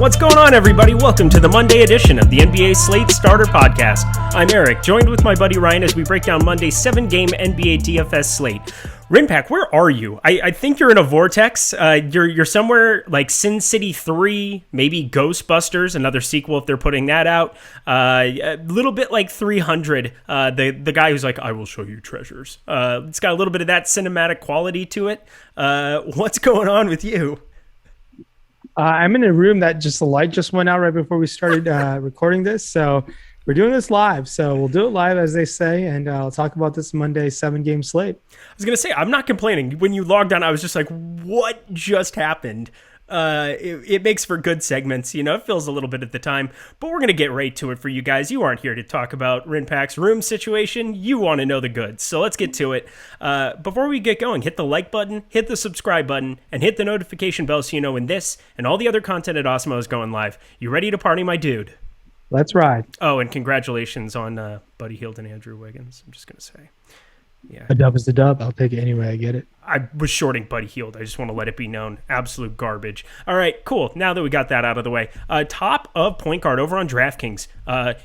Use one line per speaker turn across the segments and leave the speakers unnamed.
What's going on, everybody? Welcome to the Monday edition of the NBA Slate Starter Podcast. I'm Eric, joined with my buddy Ryan as we break down Monday's 7-game NBA DFS slate. Rinpack, where are you? I think you're in a vortex. You're somewhere like Sin City 3, maybe Ghostbusters, another sequel if they're putting that out. A little bit like 300, the guy who's like, I will show you treasures. It's got a little bit of that cinematic quality to it. What's going on with you?
I'm in a room that just the light just went out right before we started recording this. So we're doing this live. So we'll do it live, as they say, and I'll talk about this Monday 7-game slate.
I was going to say, I'm not complaining. When you logged on, I was just like, what just happened? It makes for good segments, it fills a little bit at the time, but we're going to get right to it for you guys. You aren't here to talk about Rinpack's room situation. You want to know the goods. So let's get to it. Before we get going, hit the like button, hit the subscribe button, and hit the notification bell so you know when this and all the other content at Osmo is going live. You ready to party, my dude?
Let's ride.
Oh, and congratulations on Buddy Hield and Andrew Wiggins. I'm just going to say. Yeah.
A dub is a dub. I'll take it anyway. I get it.
I was shorting Buddy Hield. I just want to let it be known. Absolute garbage. All right, cool. Now that we got that out of the way. Top of point guard over on DraftKings.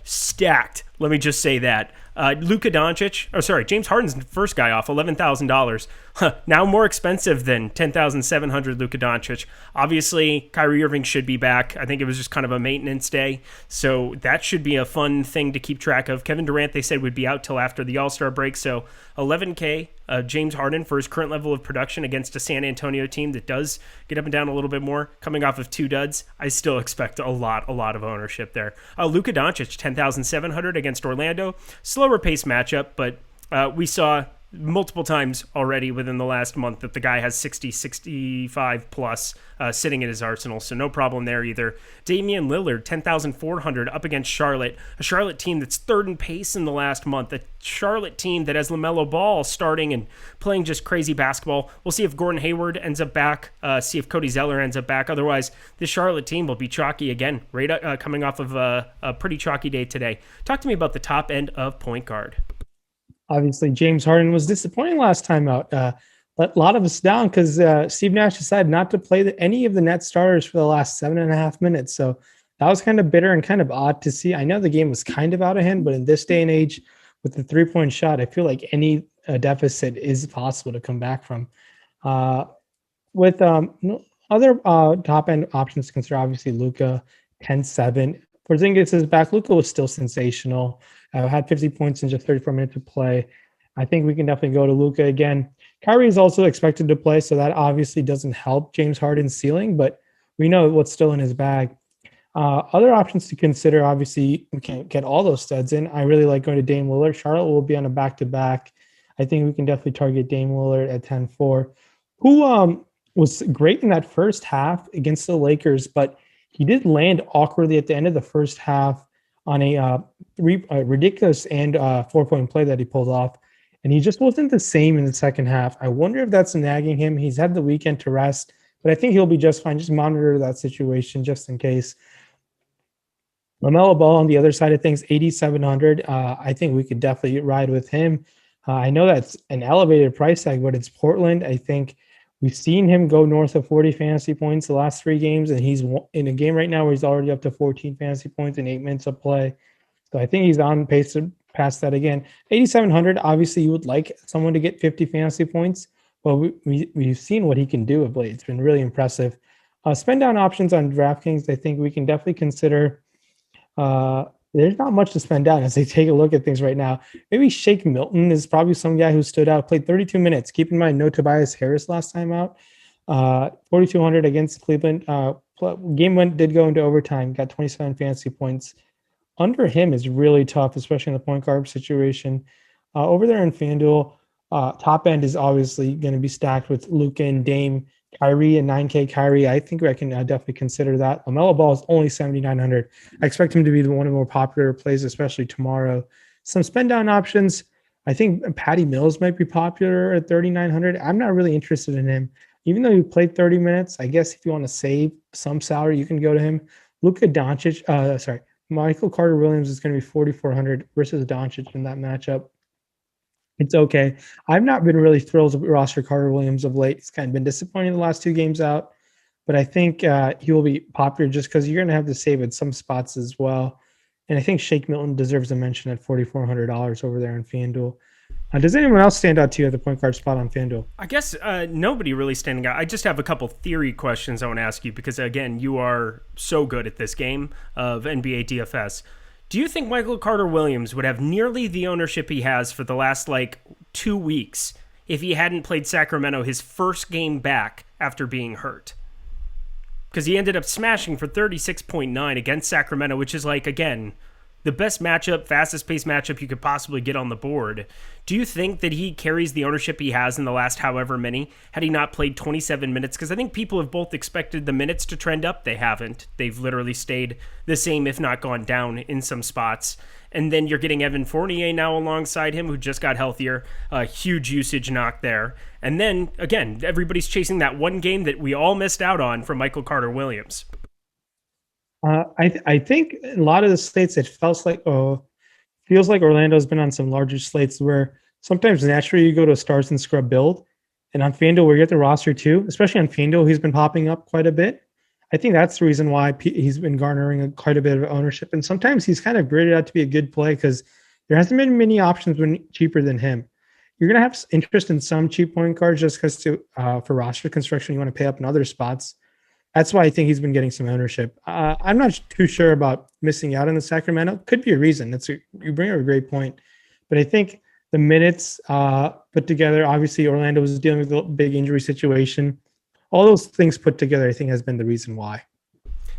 Stacked. Let me just say that. Luka Doncic, James Harden's the first guy off, $11,000. Now more expensive than $10,700 Luka Doncic. Obviously, Kyrie Irving should be back. I think it was just kind of a maintenance day. So that should be a fun thing to keep track of. Kevin Durant, they said, would be out till after the All-Star break. So $11K, James Harden for his current level of production against a San Antonio team that does get up and down a little bit more, coming off of 2 duds. I still expect a lot of ownership there. Luka Doncic, $10,700 against Orlando. Slower pace matchup, but we saw multiple times already within the last month that the guy has 60, 65 plus sitting in his arsenal, so no problem there either. Damian Lillard, 10,400 up against Charlotte, a Charlotte team that's third in pace in the last month, a Charlotte team that has LaMelo Ball starting and playing just crazy basketball. We'll see if Gordon Hayward ends up back, see if Cody Zeller ends up back. Otherwise, this Charlotte team will be chalky again, right coming off of a pretty chalky day today. Talk to me about the top end of point guard.
Obviously, James Harden was disappointing last time out. Let a lot of us down because Steve Nash decided not to play any of the net starters for the last 7.5 minutes. So that was kind of bitter and kind of odd to see. I know the game was kind of out of hand, but in this day and age, with the 3-point shot, I feel like any deficit is possible to come back from. With other top-end options to consider, obviously, Luka, 10-7. Porzingis is back. Luka was still sensational. Had 50 points in just 34 minutes of play. I think we can definitely go to Luka again. Kyrie is also expected to play, so that obviously doesn't help James Harden's ceiling, but we know what's still in his bag. Other options to consider, obviously, we can't get all those studs in. I really like going to Dame Lillard. Charlotte will be on a back-to-back. I think we can definitely target Dame Lillard at 10-4, who was great in that first half against the Lakers, but he did land awkwardly at the end of the first half on a ridiculous and 4-point play that he pulled off. And he just wasn't the same in the second half. I wonder if that's nagging him. He's had the weekend to rest, but I think he'll be just fine. Just monitor that situation just in case. LaMelo Ball on the other side of things, 8,700. I think we could definitely ride with him. I know that's an elevated price tag, but it's Portland. I think we've seen him go north of 40 fantasy points the last 3 games, and he's in a game right now where he's already up to 14 fantasy points in 8 minutes of play. So I think he's on pace to pass that again. 8,700, obviously you would like someone to get 50 fantasy points, but we've seen what he can do of late. It's been really impressive. Spend down options on DraftKings, I think we can definitely consider. There's not much to spend down as they take a look at things right now. Maybe Shake Milton is probably some guy who stood out, played 32 minutes. Keep in mind, no Tobias Harris last time out. 4,200 against Cleveland. Game did go into overtime, got 27 fantasy points. Under him is really tough, especially in the point guard situation. Over there in FanDuel, top end is obviously going to be stacked with Luka and Dame, Kyrie and 9K Kyrie. I think I can definitely consider that. LaMelo Ball is only 7,900. I expect him to be one of the more popular plays, especially tomorrow. Some spend down options. I think Patty Mills might be popular at 3,900. I'm not really interested in him. Even though he played 30 minutes, I guess if you want to save some salary, you can go to him. Luka Doncic, Michael Carter-Williams is going to be 4,400 versus Doncic in that matchup. It's okay. I've not been really thrilled with roster Carter-Williams of late. He's kind of been disappointing the last 2 games out. but I think he will be popular just because you're going to have to save at some spots as well. And I think Shake Milton deserves a mention at $4,400 over there on FanDuel. Does anyone else stand out to you at the point guard spot on FanDuel?
I guess nobody really standing out. I just have a couple theory questions I want to ask you because, again, you are so good at this game of NBA DFS. Do you think Michael Carter Williams would have nearly the ownership he has for the last, 2 weeks if he hadn't played Sacramento his first game back after being hurt? Because he ended up smashing for 36.9 against Sacramento, which is, again, the best matchup, fastest paced matchup you could possibly get on the board. Do you think that he carries the ownership he has in the last however many had he not played 27 minutes? Because I think people have both expected the minutes to trend up. They haven't. They've literally stayed the same, if not gone down in some spots. And then you're getting Evan Fournier now alongside him, who just got healthier. A huge usage knock there. And then, again, everybody's chasing that one game that we all missed out on from Michael Carter Williams.
I think a lot of the slates, it feels like Orlando's been on some larger slates where sometimes naturally you go to a stars and scrub build, and on FanDuel we get the roster too. Especially on FanDuel, he's been popping up quite a bit. I think that's the reason why he's been garnering quite a bit of ownership, and sometimes he's kind of graded out to be a good play because there hasn't been many options when cheaper than him. You're gonna have interest in some cheap point guards just because for roster construction you want to pay up in other spots. That's why I think he's been getting some ownership. I'm not too sure about missing out on the Sacramento. Could be a reason. You bring up a great point. But I think the minutes put together, obviously Orlando was dealing with a big injury situation. All those things put together, I think, has been the reason why.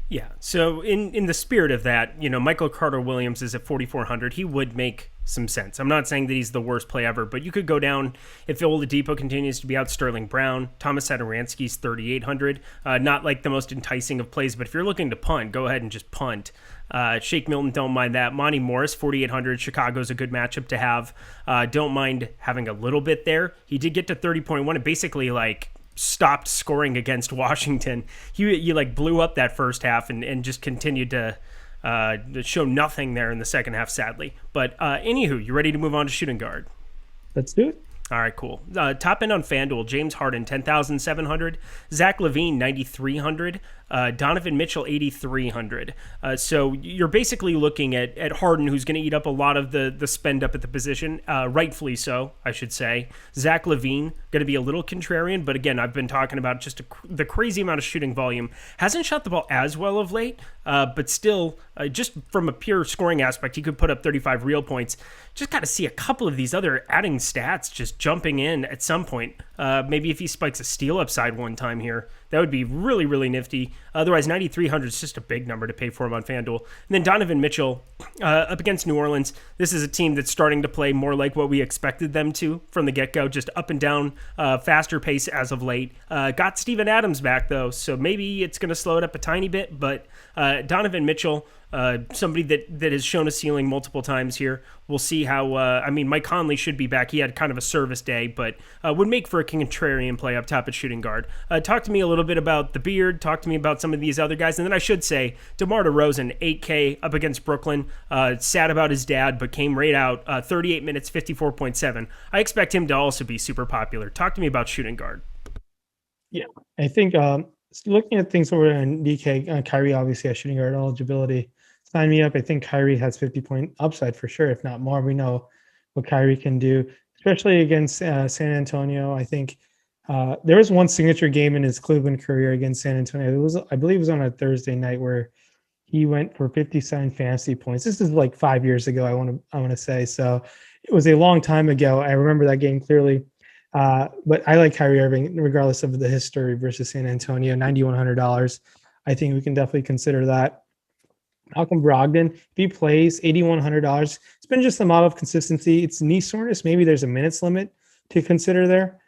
Yeah. So in the spirit of that, Michael Carter Williams is at 4,400. He would make some sense. I'm not saying that he's the worst play ever, but you could go down if Oladipo continues to be out. Sterling Brown, Thomas Satoransky's 3,800. Not like the most enticing of plays, but if you're looking to punt, go ahead and just punt. Shake Milton, don't mind that. Monty Morris, 4,800. Chicago's a good matchup to have. Don't mind having a little bit there. He did get to 30.1 and basically stopped scoring against Washington. He blew up that first half and just continued to show nothing there in the second half, sadly. But anywho, you ready to move on to shooting guard?
Let's do it.
All right, cool. Top end on FanDuel, James Harden, 10,700. Zach LaVine, 9,300. Donovan Mitchell, 8,300. So you're basically looking at Harden, who's going to eat up a lot of the spend up at the position, rightfully so, I should say. Zach LaVine, going to be a little contrarian, but again, I've been talking about just the crazy amount of shooting volume. Hasn't shot the ball as well of late, but still, just from a pure scoring aspect, he could put up 35 real points. Just got to see a couple of these other adding stats just jumping in at some point. Maybe if he spikes a steal upside one time here, that would be really, really nifty. Otherwise, 9,300 is just a big number to pay for him on FanDuel. And then Donovan Mitchell up against New Orleans. This is a team that's starting to play more like what we expected them to from the get-go, just up and down, faster pace as of late. Got Steven Adams back, though, so maybe it's going to slow it up a tiny bit. But Donovan Mitchell, somebody that has shown a ceiling multiple times here. We'll see how, Mike Conley should be back. He had kind of a service day, but would make for a contrarian play up top at shooting guard. Talk to me a little bit about the Beard. Talk to me about some of these other guys. And then I should say, DeMar DeRozan, 8K up against Brooklyn. Sad about his dad, but came right out. 38 minutes, 54.7. I expect him to also be super popular. Talk to me about shooting guard.
Yeah, I think looking at things over in DK, Kyrie obviously has shooting guard eligibility. Sign me up. I think Kyrie has 50-point upside for sure, if not more. We know what Kyrie can do, especially against San Antonio. I think there was one signature game in his Cleveland career against San Antonio. I believe it was on a Thursday night where he went for 57 fantasy points. This is like 5 years ago, I want to say. So it was a long time ago. I remember that game clearly. But I like Kyrie Irving, regardless of the history versus San Antonio. $9,100. I think we can definitely consider that. Malcolm Brogdon, if he plays, $8,100. It's been just a model of consistency. It's knee soreness. Maybe there's a minutes limit to consider there.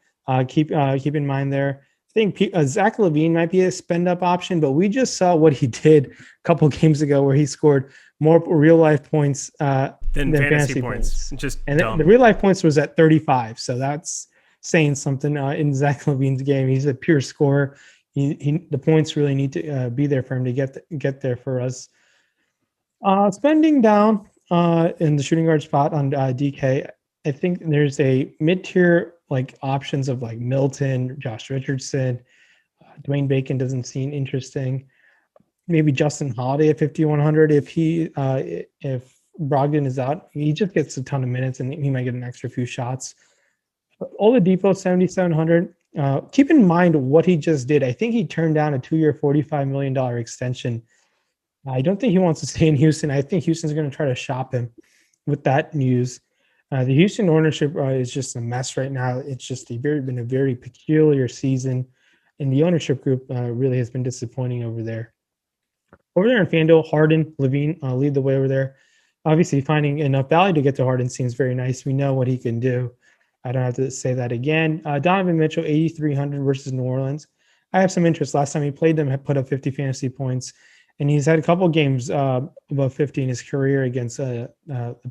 Keep in mind there. I think Zach LaVine might be a spend up option, but we just saw what he did a couple games ago, where he scored more real life points than fantasy points.
Just
and
dumb.
The real life points was at 35. So that's saying something in Zach LaVine's game. He's a pure scorer. The points really need to be there for him to get there for us. Spending down in the shooting guard spot on DK, I think there's a mid-tier options of Milton, Josh Richardson, Dwayne Bacon doesn't seem interesting. Maybe Justin Holiday at 5,100 if Brogdon is out. He just gets a ton of minutes and he might get an extra few shots. Oladipo 7,700. Keep in mind what he just did. I think he turned down a 2-year, $45 million extension. I don't think he wants to stay in Houston. I think Houston's going to try to shop him with that news. The Houston ownership is just a mess right now. It's just been a very peculiar season, and the ownership group really has been disappointing over there. Over there in FanDuel, Harden, LaVine lead the way over there. Obviously, finding enough value to get to Harden seems very nice. We know what he can do. I don't have to say that again. Donovan Mitchell, 8,300 versus New Orleans. I have some interest. Last time he played them, had put up 50 fantasy points, and he's had a couple games above 50 in his career against the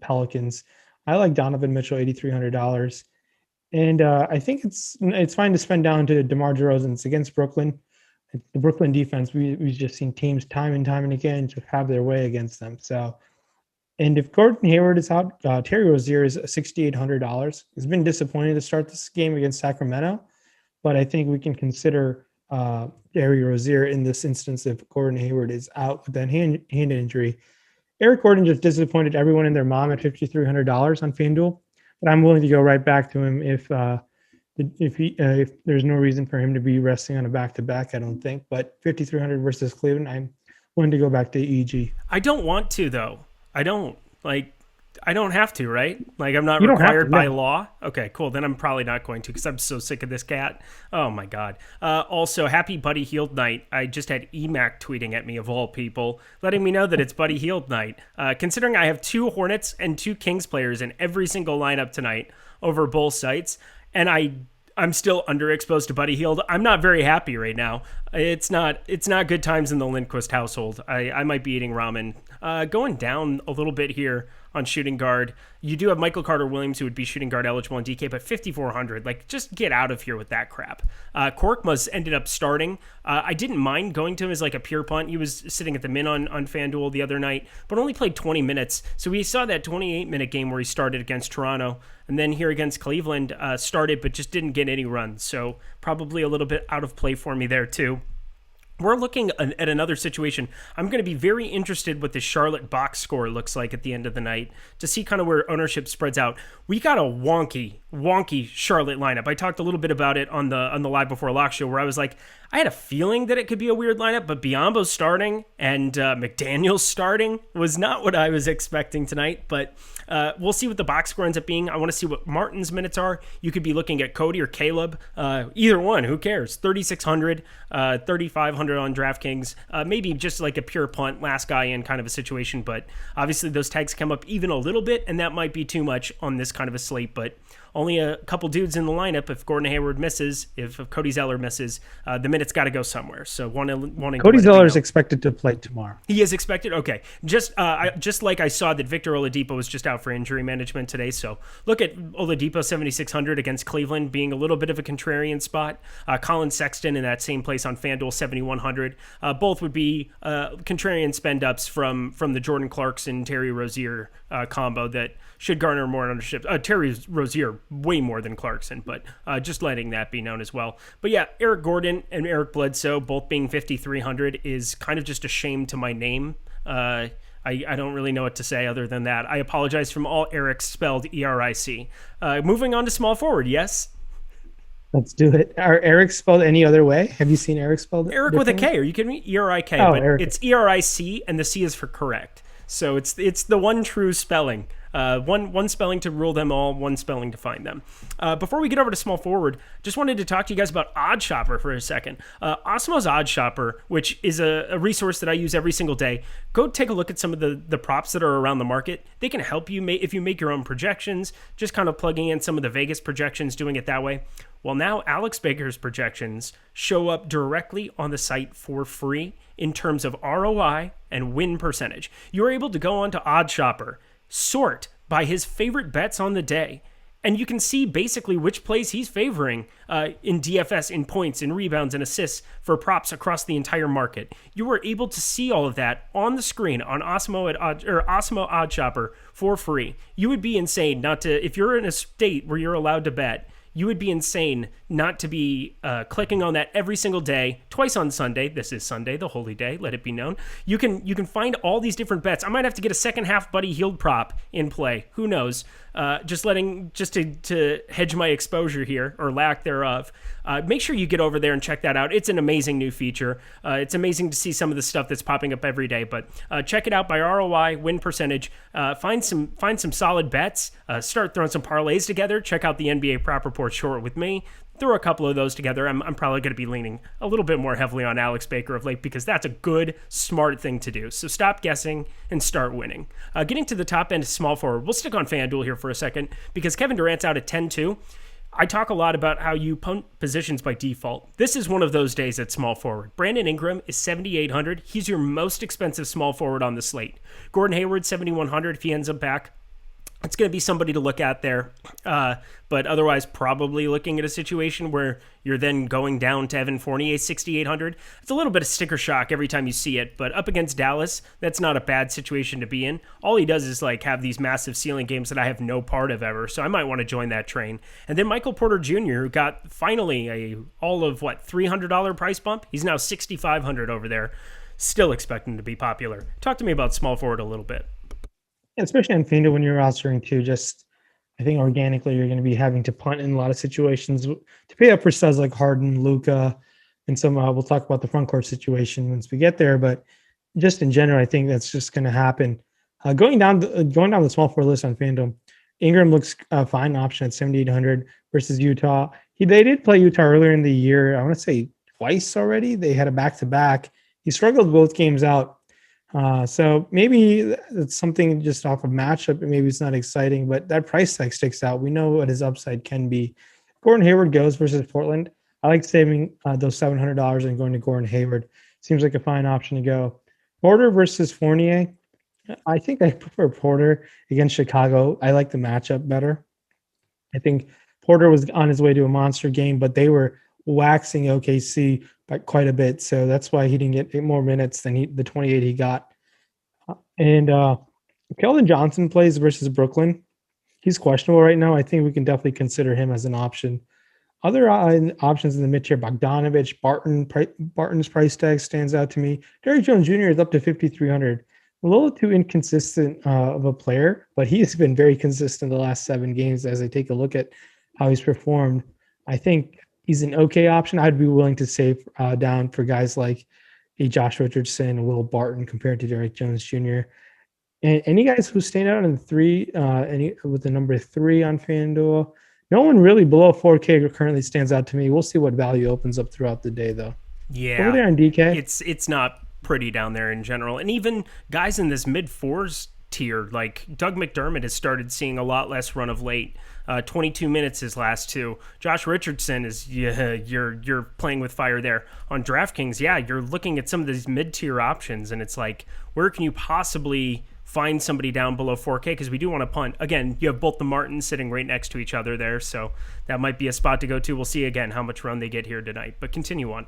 Pelicans. I like Donovan Mitchell, $8,300. And I think it's fine to spend down to DeMar DeRozan. It's against Brooklyn. The Brooklyn defense, we've just seen teams time and time and again just have their way against them. So, and if Gordon Hayward is out, Terry Rozier is $6,800. It's been disappointing to start this game against Sacramento, but I think we can consider Terry Rozier in this instance if Gordon Hayward is out with that hand injury. Eric Gordon just disappointed everyone and their mom at $5,300 on FanDuel, but I'm willing to go right back to him if there's no reason for him to be resting on a back-to-back, I don't think. But 5,300 versus Cleveland, I'm willing to go back to EG.
I don't want to, though. I don't have to, right? Like, I'm not required by law. Okay, cool. Then I'm probably not going to because I'm so sick of this cat. Oh, my God. Also, happy Buddy Hield night. I just had EMAC tweeting at me, of all people, letting me know that it's Buddy Hield night. Considering I have 2 Hornets and 2 Kings players in every single lineup tonight over both sites, and I'm still underexposed to Buddy Hield. I'm not very happy right now. It's not good times in the Lindquist household. I might be eating ramen. Going down a little bit here on shooting guard. You do have Michael Carter-Williams, who would be shooting guard eligible in DK, but 5,400. Like, just get out of here with that crap. Korkmaz ended up starting. I didn't mind going to him as like a pure punt. He was sitting at the min on FanDuel the other night, but only played 20 minutes. So we saw that 28-minute game where he started against Toronto, and then here against Cleveland, started but just didn't get any runs. So probably a little bit out of play for me there too. We're looking at another situation. I'm going to be very interested what the Charlotte box score looks like at the end of the night to see kind of where ownership spreads out. We got a wonky Charlotte lineup. I talked a little bit about it on the Live Before Lock show where I was like, I had a feeling that it could be a weird lineup, but Biyombo starting and McDaniels starting was not what I was expecting tonight. But we'll see what the box score ends up being. I want to see what Martin's minutes are. You could be looking at Cody or Caleb. Either one, who cares? 3,600, 3,500 on DraftKings. Maybe just like a pure punt, last guy in kind of a situation. But obviously those tags come up even a little bit, and that might be too much on this kind of a slate. But only a couple dudes in the lineup. If Gordon Hayward misses, if Cody Zeller misses, the minutes got to go somewhere. So Cody
Zeller is expected to play tomorrow.
He is expected. Okay, just like I saw that Victor Oladipo was just out for injury management today. So look at Oladipo 7,600 against Cleveland being a little bit of a contrarian spot. Colin Sexton in that same place on FanDuel 7,100. Both would be contrarian spend ups from the Jordan Clarkson Terry Rozier combo that should garner more ownership. Terry Rozier way more than Clarkson, but just letting that be known as well. But yeah, Eric Gordon and Eric Bledsoe both being 5,300 is kind of just a shame to my name. I don't really know what to say other than that. I apologize from all Erics spelled E-R-I-C. Moving on to small forward, yes?
Let's do it. Are Eric spelled any other way? Have you seen Eric spelled
Eric with a K? Are you kidding me? E-R-I-K, but Eric. It's E-R-I-C, and the C is for correct. So it's the one true spelling. One spelling to rule them all, one spelling to find them. Before we get over to small forward, just wanted to talk to you guys about Odd Shopper for a second. Osmo's Odd Shopper, which is a resource that I use every single day. Go take a look at some of the props that are around the market. They can help you if you make your own projections, just kind of plugging in some of the Vegas projections, doing it that way. Well, now Alex Baker's projections show up directly on the site for free in terms of ROI and win percentage. You're able to go on to Odd Shopper, sort by his favorite bets on the day, and you can see basically which plays he's favoring in DFS, in points, in rebounds, and assists for props across the entire market. You were able to see all of that on the screen on Osmo Odd Shopper for free. You would be insane not to, if you're in a state where you're allowed to bet, you would be insane not to be clicking on that every single day, twice on Sunday. This is Sunday, the holy day, let it be known. You can find all these different bets. I might have to get a second half Buddy Hield prop in play. Who knows? Just to hedge my exposure here, or lack thereof. Make sure you get over there and check that out. It's an amazing new feature. It's amazing to see some of the stuff that's popping up every day. But check it out by ROI, win percentage. Find some solid bets. Start throwing some parlays together. Check out the NBA Prop Report short with me. Throw a couple of those together. I'm probably going to be leaning a little bit more heavily on Alex Baker of late, because that's a good, smart thing to do. So stop guessing and start winning. Getting to the top end small forward, we'll stick on FanDuel here for a second, because Kevin Durant's out at 10-2. I talk a lot about how you punt positions by default. This is one of those days at small forward. Brandon Ingram is 7,800. He's your most expensive small forward on the slate. Gordon Hayward, 7,100 if he ends up back. It's going to be somebody to look at there, but otherwise probably looking at a situation where you're then going down to Evan Fournier, 6,800. It's a little bit of sticker shock every time you see it, but up against Dallas, that's not a bad situation to be in. All he does is like have these massive ceiling games that I have no part of ever, so I might want to join that train. And then Michael Porter Jr., who got finally $300 price bump. He's now 6,500 over there. Still expecting to be popular. Talk to me about small forward a little bit.
Especially on FanDuel when you're rostering too, I think organically you're going to be having to punt in a lot of situations to pay up for studs like Harden, Luka, and some. We'll talk about the front court situation once we get there, but just in general, I think that's just going to happen. Going down the small forward list on FanDuel, Ingram looks a fine option at 7,800 versus Utah. They did play Utah earlier in the year. I want to say twice already. They had a back-to-back. He struggled both games out. So maybe it's something just off of matchup. Maybe it's not exciting, but that price tag sticks out. We know what his upside can be. Gordon Hayward goes versus Portland. I like saving those $700 and going to Gordon Hayward. Seems like a fine option to go. Porter versus Fournier. I think I prefer Porter against Chicago. I like the matchup better. I think Porter was on his way to a monster game, but they were waxing OKC by quite a bit. So that's why he didn't get 8 more minutes than the 28 he got. And Keldon Johnson plays versus Brooklyn. He's questionable right now. I think we can definitely consider him as an option. Other options in the mid-tier, Bogdanovich, Barton's price tag stands out to me. Derrick Jones Jr. is up to 5,300. A little too inconsistent of a player, but he has been very consistent the last 7 games as I take a look at how he's performed. I think he's an okay option. I'd be willing to save down for guys like a Josh Richardson and Will Barton compared to Derrick Jones Jr. And any guys who stand out in the 3, with the number 3 on FanDuel, no one really below 4K currently stands out to me. We'll see what value opens up throughout the day, though.
Yeah,
over there on DK,
it's not pretty down there in general, and even guys in this mid 4s tier like Doug McDermott has started seeing a lot less run of late. 22 minutes his last 2. Josh Richardson is you're playing with fire there on DraftKings. Yeah, you're looking at some of these mid-tier options, and it's like, where can you possibly find somebody down below 4K? Because we do want to punt. Again, you have both the Martins sitting right next to each other there, so that might be a spot to go to. We'll see again how much run they get here tonight, but continue on.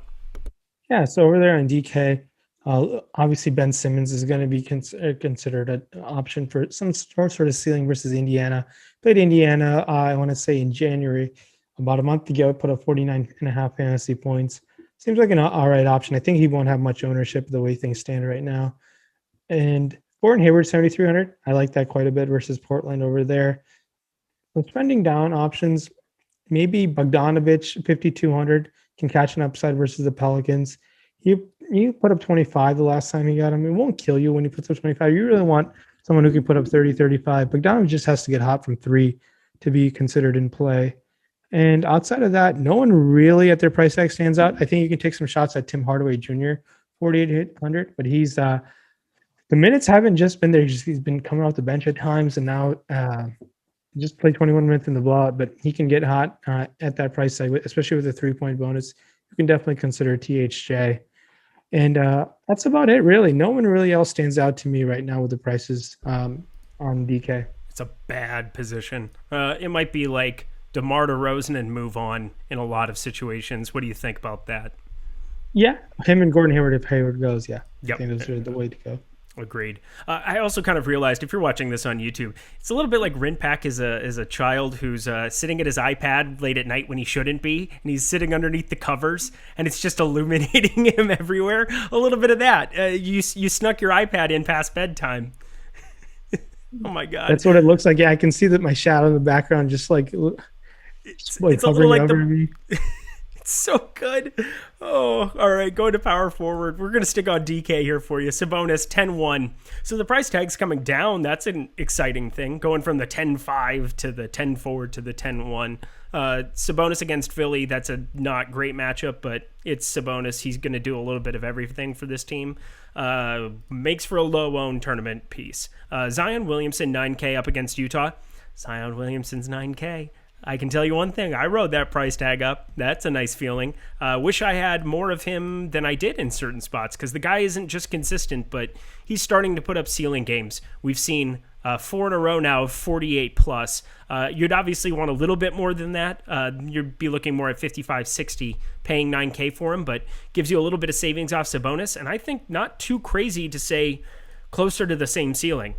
Yeah, so over there on DK, obviously Ben Simmons is going to be considered an option for some sort of ceiling versus Indiana. Played Indiana, I want to say in January, about a month ago, put up 49.5 fantasy points. Seems like an all right option. I think he won't have much ownership the way things stand right now. And Gordon Hayward, 7,300. I like that quite a bit versus Portland over there. So trending down options, maybe Bogdanovich, 5,200, can catch an upside versus the Pelicans. You put up 25 the last time you got him. It won't kill you when he puts up 25. You really want someone who can put up 30, 35. Bogdanovich just has to get hot from 3 to be considered in play. And outside of that, no one really at their price tag stands out. I think you can take some shots at Tim Hardaway Jr., 4,800, but he's the minutes haven't just been there. He's been coming off the bench at times, and now just played 21 minutes in the blowout, but he can get hot at that price tag, especially with a 3-point bonus. You can definitely consider THJ. And that's about it, really. No one really else stands out to me right now with the prices on DK.
It's a bad position. It might be like DeMar DeRozan and move on in a lot of situations. What do you think about that?
Yeah, him and Gordon Hayward, if Hayward goes, yeah.
Yep.
I think those are the way to go.
Agreed. I also kind of realized if you're watching this on YouTube, it's a little bit like Rinpak is a child who's sitting at his iPad late at night when he shouldn't be, and he's sitting underneath the covers, and it's just illuminating him everywhere. A little bit of that. You snuck your iPad in past bedtime. Oh my god.
That's what it looks like. Yeah, I can see that my shadow in the background just like
It's
hovering over me.
So good. Oh, all right. Going to power forward. We're going to stick on DK here for you. Sabonis 10-1. So the price tag's coming down. That's an exciting thing. Going from the 10-5 to the 10-4 to the 10-1. Sabonis against Philly. That's a not great matchup, but it's Sabonis. He's going to do a little bit of everything for this team. Makes for a low-owned tournament piece. Zion Williamson 9K up against Utah. Zion Williamson's 9K. I can tell you one thing. I rode that price tag up. That's a nice feeling. Wish I had more of him than I did in certain spots because the guy isn't just consistent, but he's starting to put up ceiling games. We've seen 4 in a row now of 48 plus. You'd obviously want a little bit more than that. You'd be looking more at 55, 60, paying 9K for him, but gives you a little bit of savings off Sabonis. And I think not too crazy to say closer to the same ceiling.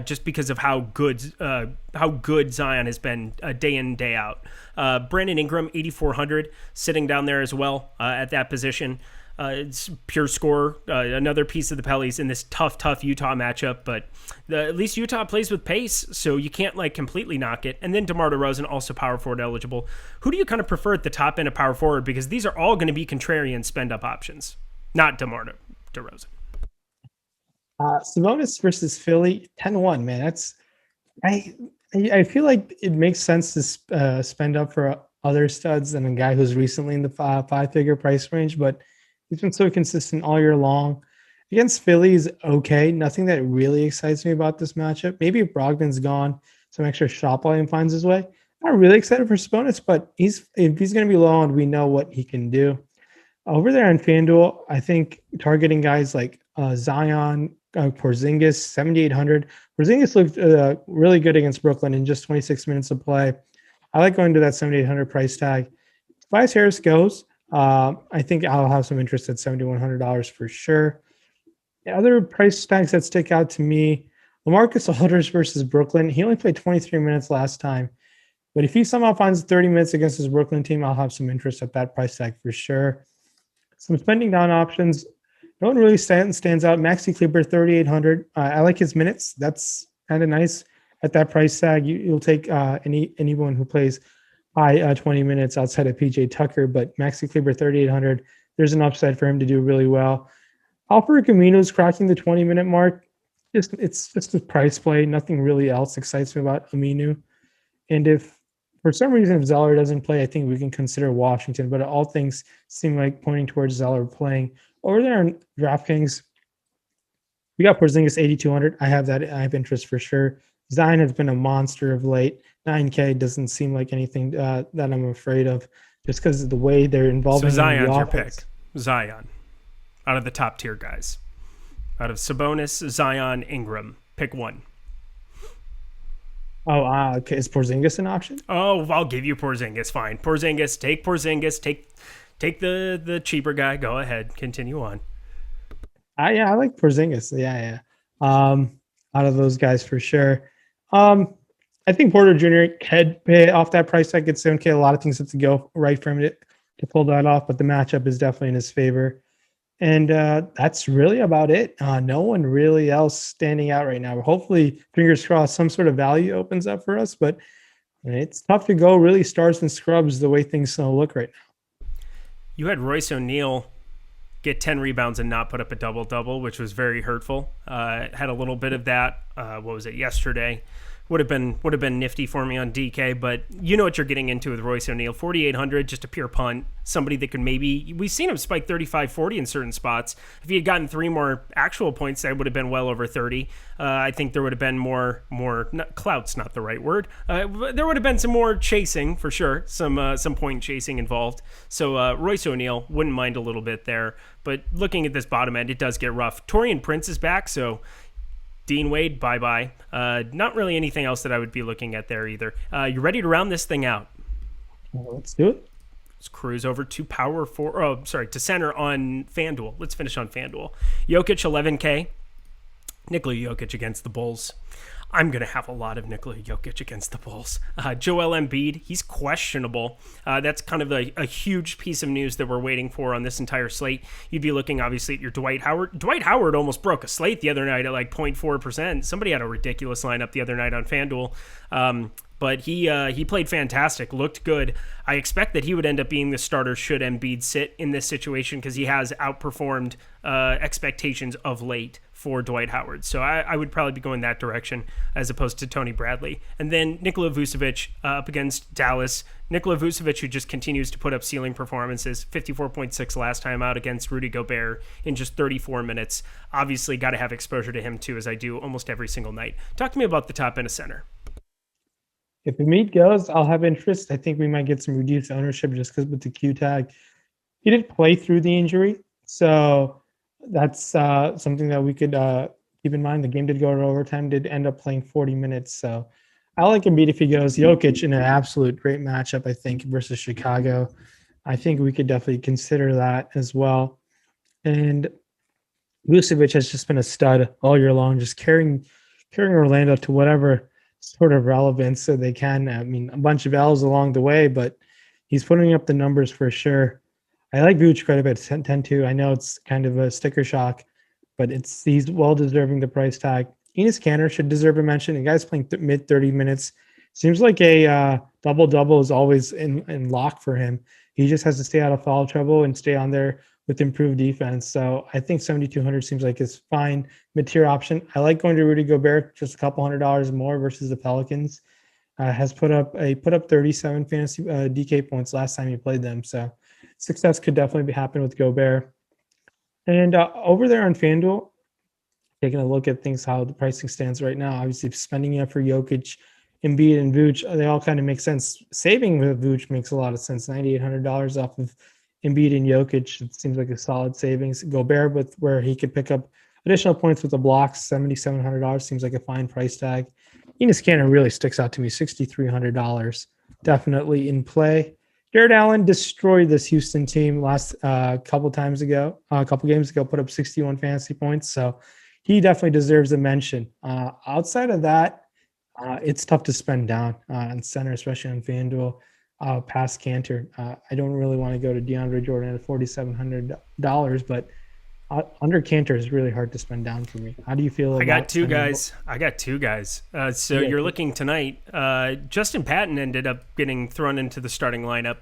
Just because of how good Zion has been day in, day out. Brandon Ingram, 8,400, sitting down there as well at that position. It's pure score, another piece of the Pellies in this tough Utah matchup, but at least Utah plays with pace, so you can't like completely knock it. And then DeMar DeRozan, also power forward eligible. Who do you kind of prefer at the top end of power forward? Because these are all going to be contrarian spend-up options, not DeMar DeRozan.
Sabonis versus Philly, 10-1, man. That's I feel like it makes sense to spend up for other studs than a guy who's recently in the five-figure price range, but he's been so consistent all year long. Against Philly's okay. Nothing that really excites me about this matchup. Maybe if Brogdon's gone, some extra shot volume finds his way. Not really excited for Sabonis, but if he's going to be low on, we know what he can do. Over there on FanDuel, I think targeting guys like Zion, Porzingis, 7,800. Porzingis looked really good against Brooklyn in just 26 minutes of play. I like going to that 7,800 price tag. Tobias Harris goes. I think I'll have some interest at $7,100 for sure. The other price tags that stick out to me, LaMarcus Aldridge versus Brooklyn. He only played 23 minutes last time. But if he somehow finds 30 minutes against his Brooklyn team, I'll have some interest at that price tag for sure. Some spending down options. No one really stands out. Maxi Kleber, 3,800. I like his minutes. That's kind of nice at that price tag. You'll take anyone who plays high 20 minutes outside of PJ Tucker, but Maxi Kleber, 3,800. There's an upside for him to do really well. Alfred Camino's cracking the 20-minute mark. It's just a price play. Nothing really else excites me about Aminu. And if for some reason if Zeller doesn't play, I think we can consider Washington. But all things seem like pointing towards Zeller playing. Over there on DraftKings, we got Porzingis 8,200. I have interest for sure. Zion has been a monster of late. 9K doesn't seem like anything that I'm afraid of, just because of the way they're involved. So
Zion's your pick. Zion, out of the top tier guys, out of Sabonis, Zion, Ingram, pick one.
Oh, okay. Is Porzingis an option?
Oh, I'll give you Porzingis. Fine, Porzingis. Take Porzingis. Take the cheaper guy. Go ahead. Continue on.
Yeah, I like Porzingis. Yeah. Out of those guys for sure. I think Porter Jr. could pay off that price tag at 7K. A lot of things have to go right for him to pull that off, but the matchup is definitely in his favor. And that's really about it. No one really else standing out right now. Hopefully, fingers crossed, some sort of value opens up for us, but it's tough to go really stars and scrubs the way things look right now.
You had Royce O'Neal get 10 rebounds and not put up a double-double, which was very hurtful. Had a little bit of that, yesterday? Would have been nifty for me on DK, but you know what you're getting into with Royce O'Neal. 4,800, just a pure punt. Somebody that could we've seen him spike 35, 40 in certain spots. If he had gotten 3 more actual points, that would have been well over 30. I think there would have been more clout's not the right word. There would have been some more chasing for sure, some point chasing involved. So Royce O'Neal, wouldn't mind a little bit there. But looking at this bottom end, it does get rough. Taurean Prince is back, so Dean Wade, bye-bye. Not really anything else that I would be looking at there either. You ready to round this thing out?
Well, let's do it.
Let's cruise over to to center on FanDuel. Let's finish on FanDuel. Jokic, 11K. Nikola Jokic against the Bulls. I'm going to have a lot of Nikola Jokic against the Bulls. Joel Embiid, he's questionable. That's kind of a huge piece of news that we're waiting for on this entire slate. You'd be looking, obviously, at your Dwight Howard. Dwight Howard almost broke a slate the other night at like 0.4%. Somebody had a ridiculous lineup the other night on FanDuel. But he played fantastic, looked good. I expect that he would end up being the starter should Embiid sit in this situation because he has outperformed expectations of late for Dwight Howard. So I would probably be going that direction as opposed to Tony Bradley. And then Nikola Vucevic up against Dallas. Nikola Vucevic, who just continues to put up ceiling performances, 54.6 last time out against Rudy Gobert in just 34 minutes. Obviously, got to have exposure to him too, as I do almost every single night. Talk to me about the top end of center.
If Embiid goes, I'll have interest. I think we might get some reduced ownership just because with the Q tag. He did play through the injury, so that's something that we could keep in mind. The game did go to overtime, did end up playing 40 minutes. So I like Embiid if he goes. Jokic in an absolute great matchup, I think, versus Chicago. I think we could definitely consider that as well. And Vucevic has just been a stud all year long, just carrying Orlando to whatever sort of relevance so they can. I mean, a bunch of L's along the way, but he's putting up the numbers for sure. I like Vucevic quite a bit, 10-2. I know it's kind of a sticker shock, but he's well deserving the price tag. Enes Kanter should deserve a mention. The guy's playing mid 30 minutes. Seems like a double-double is always in lock for him. He just has to stay out of foul trouble and stay on there with improved defense. So I think 7,200 seems like it's fine mid-tier option. I like going to Rudy Gobert, just a couple $100 more versus the Pelicans. Has put up 37 fantasy DK points last time he played them. So success could definitely happen with Gobert. And over there on FanDuel, taking a look at things, how the pricing stands right now. Obviously, spending it for Jokic, Embiid, and Vooch, they all kind of make sense. Saving with Vooch makes a lot of sense. $9,800 off of Embiid and Jokic, it seems like a solid savings. Gobert, with where he could pick up additional points with the blocks, $7,700 seems like a fine price tag. Enes Kanter really sticks out to me, $6,300, definitely in play. Jared Allen destroyed this Houston team last couple games ago, put up 61 fantasy points, so he definitely deserves a mention. Outside of that, it's tough to spend down on center, especially on FanDuel. Past Kanter. I don't really want to go to DeAndre Jordan at $4,700, but under Kanter is really hard to spend down for me. How do you feel?
I got two guys. So you're looking tonight. Justin Patton ended up getting thrown into the starting lineup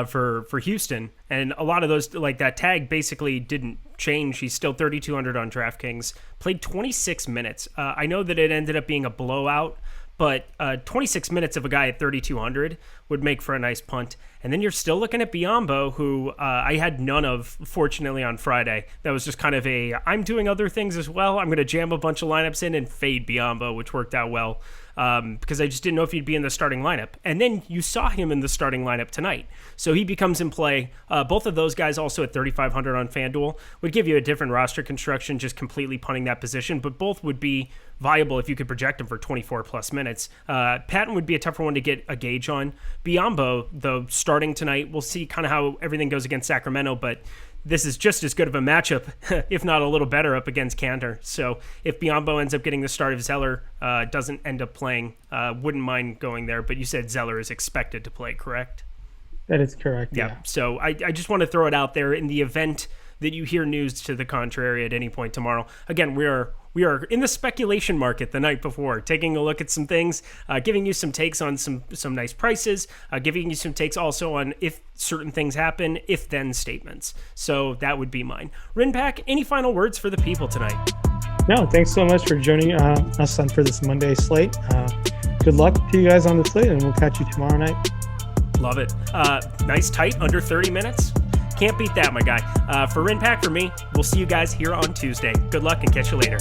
for Houston, and a lot of those, like that tag, basically didn't change. He's still 3,200 on DraftKings. Played 26 minutes. I know that it ended up being a blowout, but 26 minutes of a guy at 3,200 would make for a nice punt. And then you're still looking at Biyombo, who I had none of, fortunately, on Friday. That was just kind of I'm doing other things as well. I'm going to jam a bunch of lineups in and fade Biyombo, which worked out well because I just didn't know if he'd be in the starting lineup. And then you saw him in the starting lineup tonight. So he becomes in play. Both of those guys also at 3,500 on FanDuel would give you a different roster construction, just completely punting that position. But both would be viable if you could project him for 24 plus minutes. Patton would be a tougher one to get a gauge on. Biyombo, though, starting tonight, we'll see kind of how everything goes against Sacramento, but this is just as good of a matchup, if not a little better, up against Kanter. So if Biyombo ends up getting the start of Zeller, doesn't end up playing, wouldn't mind going there. But you said Zeller is expected to play, correct?
That is correct, yeah.
So I just want to throw it out there in the event that you hear news to the contrary at any point tomorrow. Again, we are in the speculation market the night before, taking a look at some things, giving you some takes on some nice prices, giving you some takes also on if certain things happen, if then statements. So that would be mine. Rinpack, any final words for the people tonight?
No, thanks so much for joining us for this Monday slate. Good luck to you guys on the slate, and we'll catch you tomorrow night.
Love it. Nice, tight, under 30 minutes. Can't beat that, my guy. For Rinpack, for me, we'll see you guys here on Tuesday. Good luck and catch you later.